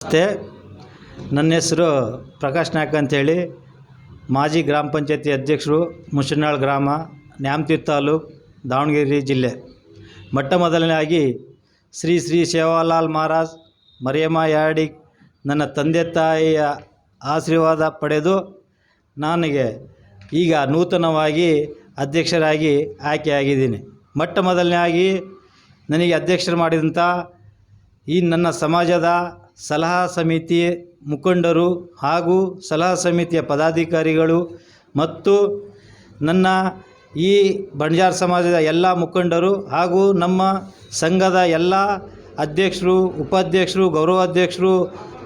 ನಮಸ್ತೆ. ನನ್ನ ಹೆಸರು ಪ್ರಕಾಶ್ ನಾಯ್ಕ ಅಂತೇಳಿ, ಮಾಜಿ ಗ್ರಾಮ ಪಂಚಾಯತಿ ಅಧ್ಯಕ್ಷರು, ಮುಷನಾಳ್ ಗ್ರಾಮ, ನ್ಯಾಮತಿ ತಾಲೂಕು, ದಾವಣಗೆರೆ ಜಿಲ್ಲೆ. ಮೊಟ್ಟ ಮೊದಲನೇದಾಗಿ ಶ್ರೀ ಶ್ರೀ ಸೇವಾಲಾಲ್ ಮಹಾರಾಜ್ ಮರಿಯಮ್ಮ ಯಾಡಿಗ್ ನನ್ನ ತಂದೆ ತಾಯಿಯ ಆಶೀರ್ವಾದ ಪಡೆದು ನನಗೆ ಈಗ ನೂತನವಾಗಿ ಅಧ್ಯಕ್ಷರಾಗಿ ಆಯ್ಕೆಯಾಗಿದ್ದೀನಿ. ಮೊಟ್ಟ ಮೊದಲನೇದಾಗಿ ನನಗೆ ಅಧ್ಯಕ್ಷರು ಮಾಡಿದಂಥ ಈ ನನ್ನ ಸಮಾಜದ ಸಲಹಾ ಸಮಿತಿ ಮುಖಂಡರು ಹಾಗೂ ಸಲಹಾ ಸಮಿತಿಯ ಪದಾಧಿಕಾರಿಗಳು ಮತ್ತು ನನ್ನ ಈ ಬಣಜಾರ ಸಮಾಜದ ಎಲ್ಲ ಮುಖಂಡರು ಹಾಗೂ ನಮ್ಮ ಸಂಘದ ಎಲ್ಲ ಅಧ್ಯಕ್ಷರು, ಉಪಾಧ್ಯಕ್ಷರು, ಗೌರವಾಧ್ಯಕ್ಷರು,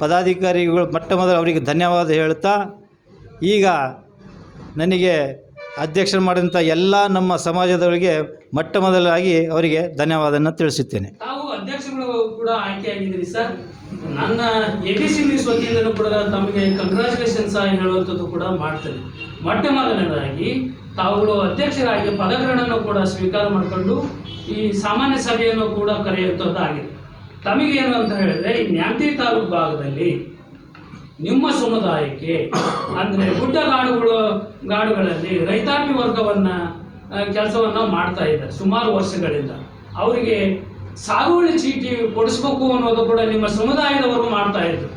ಪದಾಧಿಕಾರಿಗಳು ಮೊಟ್ಟ ಮೊದಲು ಅವರಿಗೆ ಧನ್ಯವಾದ ಹೇಳುತ್ತಾ, ಈಗ ನನಗೆ ಅಧ್ಯಕ್ಷರು ಮಾಡಿದಂಥ ಎಲ್ಲ ನಮ್ಮ ಸಮಾಜದವರಿಗೆ ಮೊಟ್ಟ ಮೊದಲಾಗಿ ಅವರಿಗೆ ಧನ್ಯವಾದವನ್ನು ತಿಳಿಸುತ್ತೇನೆ. ತಾವು ಅಧ್ಯಕ್ಷಗಳು ಕೂಡ ಆಯ್ಕೆಯಾಗಿದ್ದೀರಿ ಸರ್. ನನ್ನ ABC ನ್ಯೂಸ್ ವತಿಯಿಂದಲೂ ಕೂಡ ತಮಗೆ ಕಂಗ್ರ್ಯಾಚುಲೇಷನ್ಸ್ ಹೇಳುವಂಥದ್ದು ಕೂಡ ಮಾಡ್ತೇನೆ. ಮೊಟ್ಟ ಮೊದಲನೇದಾಗಿ ತಾವುಗಳು ಅಧ್ಯಕ್ಷರಾಗಿ ಪದಗ್ರಹಣವನ್ನು ಕೂಡ ಸ್ವೀಕಾರ ಮಾಡಿಕೊಂಡು ಈ ಸಾಮಾನ್ಯ ಸಭೆಯನ್ನು ಕೂಡ ಕರೆಯುವಂಥದ್ದಾಗಿದೆ. ತಮಗೇನು ಅಂತ ಹೇಳಿದ್ರೆ, ಈ ನ್ಯಾಮತಿ ತಾಲೂಕು ಭಾಗದಲ್ಲಿ ನಿಮ್ಮ ಸಮುದಾಯಕ್ಕೆ ಅಂದರೆ ಗಾಡುಗಳಲ್ಲಿ ರೈತಾಪಿ ವರ್ಗವನ್ನು ಕೆಲಸವನ್ನು ಮಾಡ್ತಾ ಇದ್ದಾರೆ ಸುಮಾರು ವರ್ಷಗಳಿಂದ. ಅವರಿಗೆ ಸಾಗುವಳಿ ಚೀಟಿ ಕೊಡಿಸ್ಬೇಕು ಅನ್ನೋದು ಕೂಡ ನಿಮ್ಮ ಸಮುದಾಯದವರು ಮಾಡ್ತಾ ಇದ್ರು.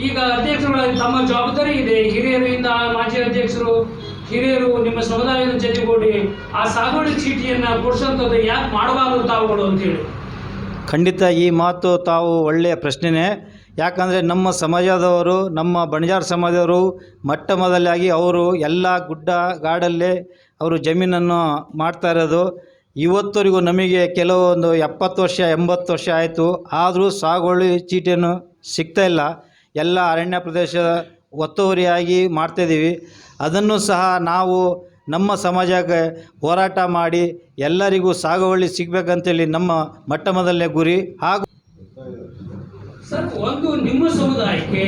ಈಗ ಅಧ್ಯಕ್ಷರುಗಳಾಗಿ ತಮ್ಮ ಜವಾಬ್ದಾರಿ ಇದೆ. ಹಿರಿಯರಿಂದ ಮಾಜಿ ಅಧ್ಯಕ್ಷರು, ಹಿರಿಯರು ನಿಮ್ಮ ಸಮುದಾಯದ ಜೊತೆಗೂಡಿ ಆ ಸಾಗುವಳಿ ಚೀಟಿಯನ್ನು ಕೊಡಿಸುವಂಥದ್ದು ಯಾಕೆ ಮಾಡಬಾರದು ತಾವುಗಳು ಅಂತೇಳಿ. ಖಂಡಿತ ಈ ಮಾತು ತಾವು ಒಳ್ಳೆಯ ಪ್ರಶ್ನೆನೇ. ಯಾಕಂದರೆ ನಮ್ಮ ಸಮಾಜದವರು, ನಮ್ಮ ಬಣಜಾರ ಸಮಾಜದವರು ಮೊಟ್ಟ ಮೊದಲಾಗಿ ಅವರು ಎಲ್ಲ ಗುಡ್ಡ ಗಾಡಲ್ಲೇ ಅವರು ಜಮೀನನ್ನು ಮಾಡ್ತಾ ಇರೋದು. ಇವತ್ತವರೆಗೂ ನಮಗೆ ಕೆಲವೊಂದು 70 ವರ್ಷ 80 ವರ್ಷ ಆಯಿತು, ಆದರೂ ಸಾಗುವಳಿ ಚೀಟಿಯನ್ನು ಸಿಗ್ತಾಯಿಲ್ಲ. ಎಲ್ಲ ಅರಣ್ಯ ಪ್ರದೇಶ ಒತ್ತುವರಿಯಾಗಿ ಮಾಡ್ತಾಯಿದ್ದೀವಿ. ಅದನ್ನು ಸಹ ನಾವು ನಮ್ಮ ಸಮಾಜಕ್ಕೆ ಹೋರಾಟ ಮಾಡಿ ಎಲ್ಲರಿಗೂ ಸಾಗುವಳಿ ಸಿಗಬೇಕಂತೇಳಿ ನಮ್ಮ ಮೊಟ್ಟ ಮೊದಲನೇ ಗುರಿ. ಹಾಗೂ ಸರ್, ಒಂದು ನಿಮ್ಮ ಸಮುದಾಯಕ್ಕೆ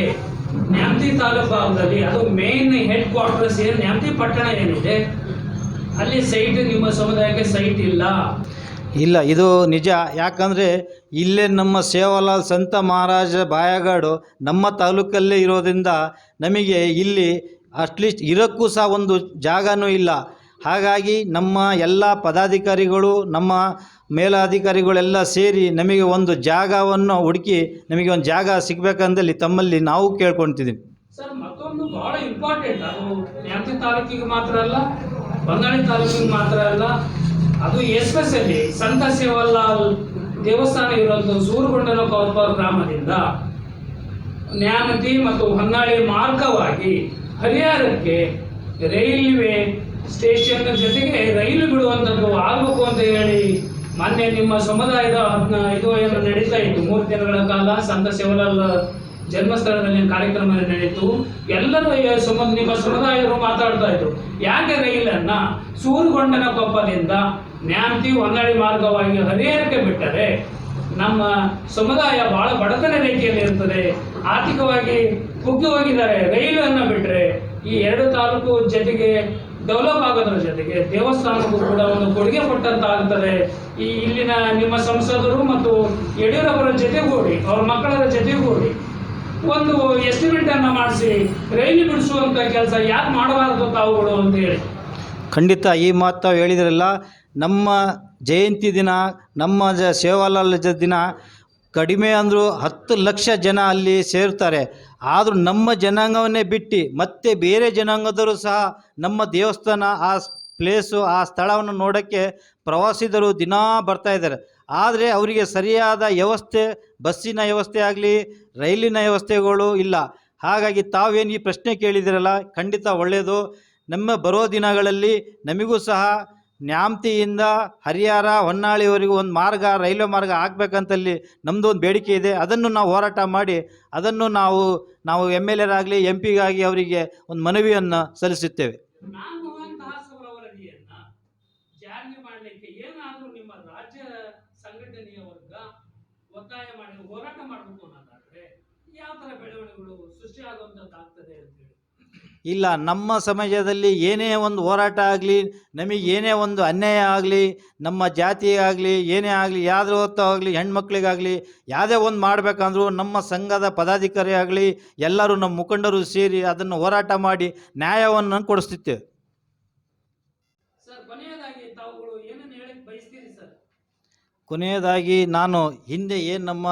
ನ್ಯಾಮತಿ ತಾಲೂಕು ಭಾಗದಲ್ಲಿ ಅದು ಮೇನ್ ಹೆಡ್ ಕ್ವಾರ್ಟರ್ಸ್ ಏನು ನ್ಯಾಮತಿ ಪಟ್ಟಣ ಏನಿದೆ, ಅಲ್ಲಿ ಸೈಟ್ ನಿಮ್ಮ ಸಮುದಾಯಕ್ಕೆ ಸೈಟ್ ಇಲ್ಲ. ಇದು ನಿಜ. ಯಾಕಂದರೆ ಇಲ್ಲೇ ನಮ್ಮ ಸೇವಾಲಾಲ್ ಸಂತ ಮಹಾರಾಜ ಬಾಯಗಾಡು ನಮ್ಮ ತಾಲೂಕಲ್ಲೇ ಇರೋದ್ರಿಂದ ನಮಗೆ ಇಲ್ಲಿ ಅಟ್ಲೀಸ್ಟ್ ಇರೋಕ್ಕೂ ಸಹ ಒಂದು ಜಾಗನೂ ಇಲ್ಲ. ಹಾಗಾಗಿ ನಮ್ಮ ಎಲ್ಲ ಪದಾಧಿಕಾರಿಗಳು, ನಮ್ಮ ಮೇಲಾಧಿಕಾರಿಗಳೆಲ್ಲ ಸೇರಿ ನಮಗೆ ಒಂದು ಜಾಗವನ್ನು ಹುಡುಕಿ ನಮಗೆ ಒಂದು ಜಾಗ ಸಿಗಬೇಕಂದಲ್ಲಿ ತಮ್ಮಲ್ಲಿ ನಾವು ಕೇಳ್ಕೊಳ್ತಿದ್ದೀವಿ. ಸರ್, ಮತ್ತೊಂದು ಬಹಳ ಇಂಪಾರ್ಟೆಂಟ್, ಅದು ನ್ಯಾಮತಿ ತಾಲೂಕಿಗೆ ಮಾತ್ರ ಅಲ್ಲ, ಹೊನ್ನಾಳಿ ತಾಲೂಕಿಗೆ ಮಾತ್ರ ಅಲ್ಲ, ಅದು ಎಸ್ಪೆಷಲಿ ಸಂತ ಸೇವಾಲಾಲ್ ದೇವಸ್ಥಾನ ಇರೋದು ಸೂರುಗೊಂಡನ ಕೌರ್ಪಾಲ್ ಗ್ರಾಮದಿಂದ ನ್ಯಾಮತಿ ಮತ್ತು ಹೊನ್ನಾಳಿ ಮಾರ್ಗವಾಗಿ ಹರಿಹರಕ್ಕೆ ರೈಲ್ವೆ ಸ್ಟೇಷನ್ ಜೊತೆಗೆ ರೈಲು ಬಿಡುವಂಥದ್ದು ಆಗಬೇಕು ಅಂತ ಹೇಳಿ ಮೊನ್ನೆ ನಿಮ್ಮ ಸಮುದಾಯದ ಇದು ಏನು ನಡೀತಾ ಇತ್ತು 3 ದಿನಗಳ ಕಾಲ ಸಂತ ಸೇವಾಲಾಲ್ ಜನ್ಮಸ್ಥಳದಲ್ಲಿ ಕಾರ್ಯಕ್ರಮ ನಡೆಯಿತು. ಎಲ್ಲರೂ ನಿಮ್ಮ ಸಮುದಾಯರು ಮಾತಾಡ್ತಾ ಇದ್ರು, ಯಾಕೆ ರೈಲನ್ನು ಸೂರುಗೊಂಡನ ಕೊಪ್ಪದಿಂದ ನ್ಯಾಮತಿ ಹೊನ್ನಾಳಿ ಮಾರ್ಗವಾಗಿ ಹರಿಹರಕ್ಕೆ ಬಿಟ್ಟರೆ ನಮ್ಮ ಸಮುದಾಯ ಬಹಳ ಬಡತನ ರೇಖೆಯಲ್ಲಿ ಇರ್ತದೆ, ಆರ್ಥಿಕವಾಗಿ ಕುಗ್ಗಿ ಹೋಗಿದ್ದಾರೆ. ರೈಲನ್ನು ಬಿಟ್ಟರೆ ಈ 2 ತಾಲೂಕು ಜೊತೆಗೆ ಡೆವಲಪ್ ಆಗೋದ್ರ ಜೊತೆಗೆ ದೇವಸ್ಥಾನಕ್ಕೂ ಕೂಡ ಒಂದು ಕೊಡುಗೆ ಕೊಟ್ಟಂತಾಗುತ್ತದೆ. ಈ ಇಲ್ಲಿನ ನಿಮ್ಮ ಸಂಸದರು ಮತ್ತು ಯಡಿಯೂರಪ್ಪರ ಜೊತೆಗೂಡಿ, ಅವ್ರ ಮಕ್ಕಳ ಜೊತೆಗೂಡಿ ಒಂದು ಎಸ್ಟಿಮೇಟನ್ನು ಮಾಡಿಸಿ ರೈಲು ಬಿಡಿಸುವಂಥ ಕೆಲಸ ಯಾಕೆ ಮಾಡಬಾರ್ದು ತಾವುಗಳು ಅಂತ ಹೇಳಿ. ಖಂಡಿತ ಈ ಮಾತು ತಾವು ಹೇಳಿದ್ರಲ್ಲ, ನಮ್ಮ ಜಯಂತಿ ದಿನ, ನಮ್ಮ ಸೇವಾಲಾಲ್ ದಿನ ಕಡಿಮೆ ಅಂದರೂ 10 ಲಕ್ಷ ಜನ ಅಲ್ಲಿ ಸೇರ್ತಾರೆ. ಆದರೂ ನಮ್ಮ ಜನಾಂಗವನ್ನೇ ಬಿಟ್ಟು ಮತ್ತೆ ಬೇರೆ ಜನಾಂಗದವರು ಸಹ ನಮ್ಮ ದೇವಸ್ಥಾನ, ಆ ಪ್ಲೇಸು, ಆ ಸ್ಥಳವನ್ನು ನೋಡೋಕ್ಕೆ ಪ್ರವಾಸಿಗರು ದಿನಾ ಬರ್ತಾಯಿದ್ದಾರೆ. ಆದರೆ ಅವರಿಗೆ ಸರಿಯಾದ ವ್ಯವಸ್ಥೆ, ಬಸ್ಸಿನ ವ್ಯವಸ್ಥೆ ಆಗಲಿ, ರೈಲಿನ ವ್ಯವಸ್ಥೆಗಳು ಇಲ್ಲ. ಹಾಗಾಗಿ ತಾವೇನು ಈ ಪ್ರಶ್ನೆ ಕೇಳಿದಿರಲ್ಲ, ಖಂಡಿತ ಒಳ್ಳೆಯದು. ನಮ್ಮ ಬರೋ ದಿನಗಳಲ್ಲಿ ನಮಗೂ ಸಹ ನ್ಯಾಮತಿಯಿಂದ ಹರಿಹರ ಹೊನ್ನಾಳಿವರೆಗೂ ಒಂದು ಮಾರ್ಗ, ರೈಲ್ವೆ ಮಾರ್ಗ ಆಗಬೇಕಂತಲ್ಲಿ ನಮ್ಮದು ಒಂದು ಬೇಡಿಕೆ ಇದೆ. ಅದನ್ನು ನಾವು ಹೋರಾಟ ಮಾಡಿ ಅದನ್ನು ನಾವು MLA MP ಅವರಿಗೆ ಒಂದು ಮನವಿಯನ್ನು ಸಲ್ಲಿಸುತ್ತೇವೆ. ಜಾರಿಗೆ ಮಾಡಲಿಕ್ಕೆ ಏನಾದರೂ ನಿಮ್ಮ ರಾಜ್ಯ ಸಂಘಟನೆಯ ವರ್ಗ ಒತ್ತಾಯ ಮಾಡಿ ಹೋರಾಟ ಮಾಡಬೇಕು ಅನ್ನೋದಾದ್ರೆ ಯಾವ ಥರ ಬೆಳವಣಿಗೆಗಳು ಸೃಷ್ಟಿಯಾಗುವಂಥದ್ದಾಗ್ತದೆ ಅಂತೇಳಿ. ಇಲ್ಲ, ನಮ್ಮ ಸಮಾಜದಲ್ಲಿ ಏನೇ ಒಂದು ಹೋರಾಟ ಆಗಲಿ, ನಮಗೆ ಏನೇ ಒಂದು ಅನ್ಯಾಯ ಆಗಲಿ, ನಮ್ಮ ಜಾತಿ ಆಗಲಿ, ಏನೇ ಆಗಲಿ, ಯಾವುದೇ ಹೊತ್ತು ಆಗಲಿ, ಹೆಣ್ಮಕ್ಳಿಗಾಗಲಿ ಯಾವುದೇ ಒಂದು ಮಾಡಬೇಕಂದ್ರೂ ನಮ್ಮ ಸಂಘದ ಪದಾಧಿಕಾರಿ ಆಗಲಿ ಎಲ್ಲರೂ ನಮ್ಮ ಮುಖಂಡರು ಸೇರಿ ಅದನ್ನು ಹೋರಾಟ ಮಾಡಿ ನ್ಯಾಯವನ್ನು ಕೊಡಿಸ್ತಿದ್ದೇವೆ. ಸರ್, ಕೊನೆಯದಾಗಿ ತಾವುಗಳು ಏನನ್ನು ಹೇಳಕ್ಕೆ ಬಯಸ್ತೀರಿ ಸರ್? ಕೊನೆಯದಾಗಿ ನಾನು ಹಿಂದೆ ಏನು ನಮ್ಮ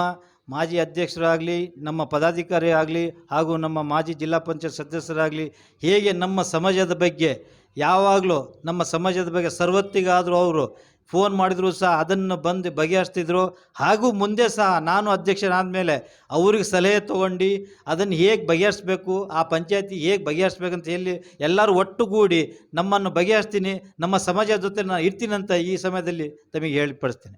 ಮಾಜಿ ಅಧ್ಯಕ್ಷರಾಗಲಿ, ನಮ್ಮ ಪದಾಧಿಕಾರಿ ಆಗಲಿ, ಹಾಗೂ ನಮ್ಮ ಮಾಜಿ ಜಿಲ್ಲಾ ಪಂಚಾಯತ್ ಸದಸ್ಯರಾಗಲಿ ಹೇಗೆ ನಮ್ಮ ಸಮಾಜದ ಬಗ್ಗೆ ಯಾವಾಗಲೂ ನಮ್ಮ ಸಮಾಜದ ಬಗ್ಗೆ ಸರ್ವತ್ತಿಗಾದರೂ ಅವರು ಫೋನ್ ಮಾಡಿದರೂ ಸಹ ಅದನ್ನು ಬಂದು ಬಗೆಹರಿಸ್ತಿದ್ರು. ಹಾಗೂ ಮುಂದೆ ಸಹ ನಾನು ಅಧ್ಯಕ್ಷನಾದ ಮೇಲೆ ಅವ್ರಿಗೆ ಸಲಹೆ ತೊಗೊಂಡು ಅದನ್ನು ಹೇಗೆ ಬಗೆಹರಿಸ್ಬೇಕು, ಆ ಪಂಚಾಯತಿ ಹೇಗೆ ಬಗೆಹರಿಸ್ಬೇಕಂತ ಹೇಳಿ ಎಲ್ಲರೂ ಒಟ್ಟುಗೂಡಿ ನಮ್ಮನ್ನು ಬಗೆಹರಿಸ್ತೀನಿ, ನಮ್ಮ ಸಮಾಜದ ಜೊತೆ ನಾನು ಇರ್ತೀನಂತ ಈ ಸಮಯದಲ್ಲಿ ತಮಗೆ ಹೇಳಿಪಡಿಸ್ತೇನೆ.